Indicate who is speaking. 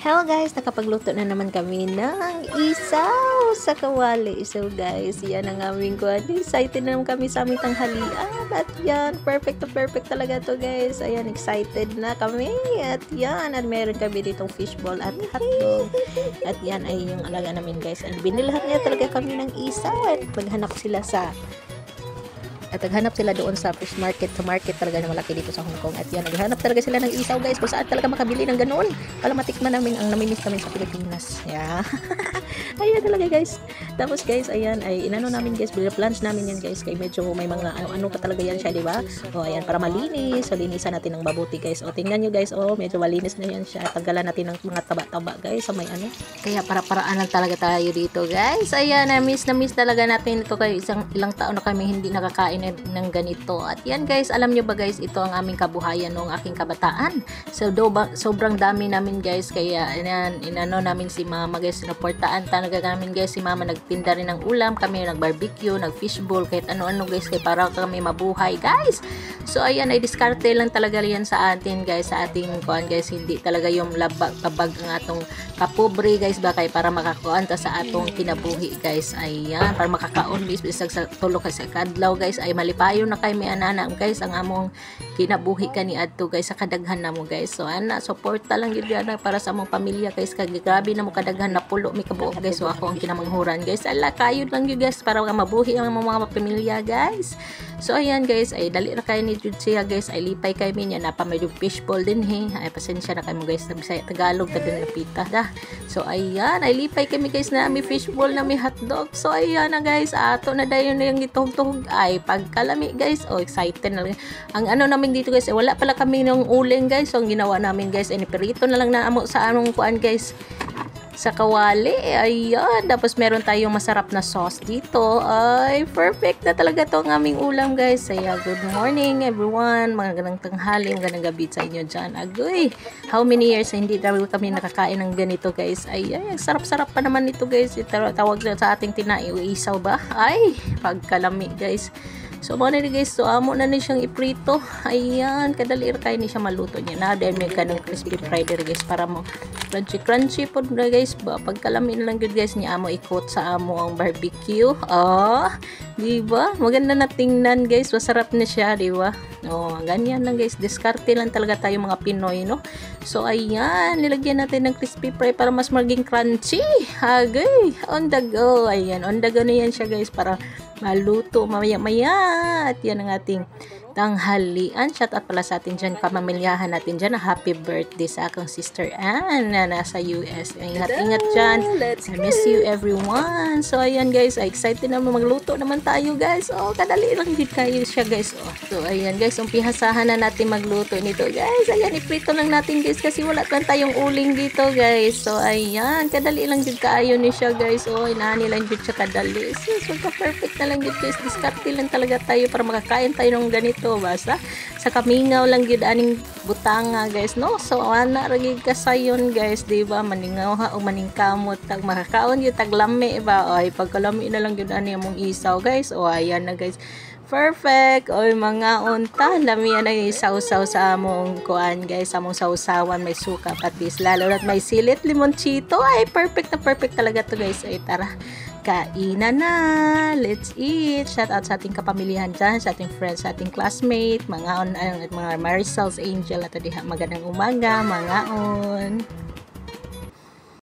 Speaker 1: Hello guys, nakapagluto na naman kami ng isaw sa kawali. So guys, yan ang aming kuwan. Excited na naman kami sa aming tanghalian. At yan, perfect talaga to guys. Ayan, excited na kami. At yan, at meron kami ditong fishball at hotdog. At yan ay yung alaga namin guys. And binilhan niya talaga kami ng isaw. At maghanap sila doon sa fish market, sa market talaga na malaki dito sa Hong Kong. At yan, naghanap talaga sila ng isaw guys, kung saan talaga makabili ng ganoon para matikman namin ang namimiss namin sa Pilipinas. Yeah. Ayan talaga guys. Tapos guys, ayan, ay inano namin guys, plans namin yan guys, kay medyo may mga ano pa talaga yan siya, diba? O ayan, para malinis, so linisan natin ng mabuti guys. O tingnan nyo guys, o medyo malinis na yan siya. Tanggalan natin ng mga taba-taba guys, sa may ano. Kaya para-paraan lang talaga tayo dito guys. Ayan, na miss talaga natin ito kayo. Ilang taon na kami hindi nakakain ng ganito. At yan guys, alam nyo ba guys, ito ang aming kabuhayan noong aking kabataan. So sobrang dami namin guys, kaya inano namin si mama guys, sinuportaan talaga namin guys si mama. Nagtinda rin ng ulam, kami nag-barbecue, nag-fishbowl, kahit ano-ano guys, kaya para kami mabuhay guys. So ayan, ay diskarte lang talaga yan sa atin guys, sa ating kuan guys, hindi talaga yung labag ang atong kapobre guys ba, kay para makakuan ta sa atong kinabuhi guys. Ayan, para makakaon guys bisag sa tulog sa kadlaw guys, ay malipayon na kay may anana guys ang among kinabuhi kani adto guys, sa kadaghan na mo guys. So ana, suporta lang gyud yan para sa among pamilya guys, kay grabe na mo kadaghan na pulo mi kabuok guys. So ako ang kinamanghuran guys, ala kayod lang gyud guys para mabuhi ang mga pamilya guys. So ayan guys, ay dali na kayo ni jud siya guys, ay lipay kay minya na pa medyo fishbowl din he. Ay pasensya na kayo mo guys, Bisaya Tagalog tagang napita da. So ayan, ay lipay kami guys na may fishbowl na may hotdog. So ayan na guys, ato na dayon na yung gituhog-tuhog, ay pagkalami guys. Oh, excited na lang. Ang ano namin dito guys, wala pala kami ng uling guys. So ang ginawa namin guys, ay perito na lang na amo sa anong kuan guys, sa kawali. Ayan, tapos meron tayong masarap na sauce dito. Ay, perfect na talaga to ang aming ulam guys. Kaya good morning everyone, magandang tanghali, magandang gabi sa inyo dyan. Agoy, how many years hindi kami nakakain ng ganito guys. Ay, sarap-sarap pa naman ito guys. Tawag sa ating tinaisaw ba? Ay, pagkalami guys. So mo na guys, so amo na ni siyang iprito. Ayan, kadali ra kay ni siya maluto niya. Na dahil may kanang crispy fried guys, para mo crunchy pod na guys ba. Pagkalamin lang gud guys, ni amo ikot sa amo ang barbecue. Di ba? Maganda na tingnan guys, masarap na siya, di ba? Oh, ganyan lang guys, diskarte lang talaga tayo mga Pinoy, no? So ayan, nilagyan natin ng crispy fry para mas maging crunchy. Agay, on the go. Ayan, on the go na yan siya guys, para maluto mamaya-maya. At yan ang ating tanghalian. Shout out pala sa atin dyan, pamamilyahan natin dyan. Happy birthday sa akong sister Ann na nasa US. Ingat-ingat dyan. I miss you everyone. So ayan guys, excited na magluto naman tayo guys. Oh, kadali lang din kayo siya guys. Oh. So ayan guys, umpihasahan na natin magluto nito guys. Ayan, iprito lang natin guys, kasi wala lang tayong uling dito guys. So ayan, kadali lang din kayo ni siya guys. Oh, inani lang din siya kadali. So perfect na lang din guys. Diskarte lang talaga tayo para makakain tayo ng ganito. Basta sa kamingaw lang gyud aning butanga guys, no? So ana ra gyud kasayon guys, di ba? Maningaw ha o maningkamot tag makakaon gyud tag lami ba. Ay pagkalami na lang gyud ani among isaw guys. O ayan na guys, perfect. Oy mga unta, lami na isaw-saw sa among kuan guys, among sausawan, may suka patis, lalo na't may silit limonchito. Ay perfect na perfect talaga to guys. Ay tara, kainan na, let's eat. Shout out sa ating kapamilyahan dyan, sa ating friends, sa ating classmate, mga Maricel's Angel, at diha magandang umaga, mga on.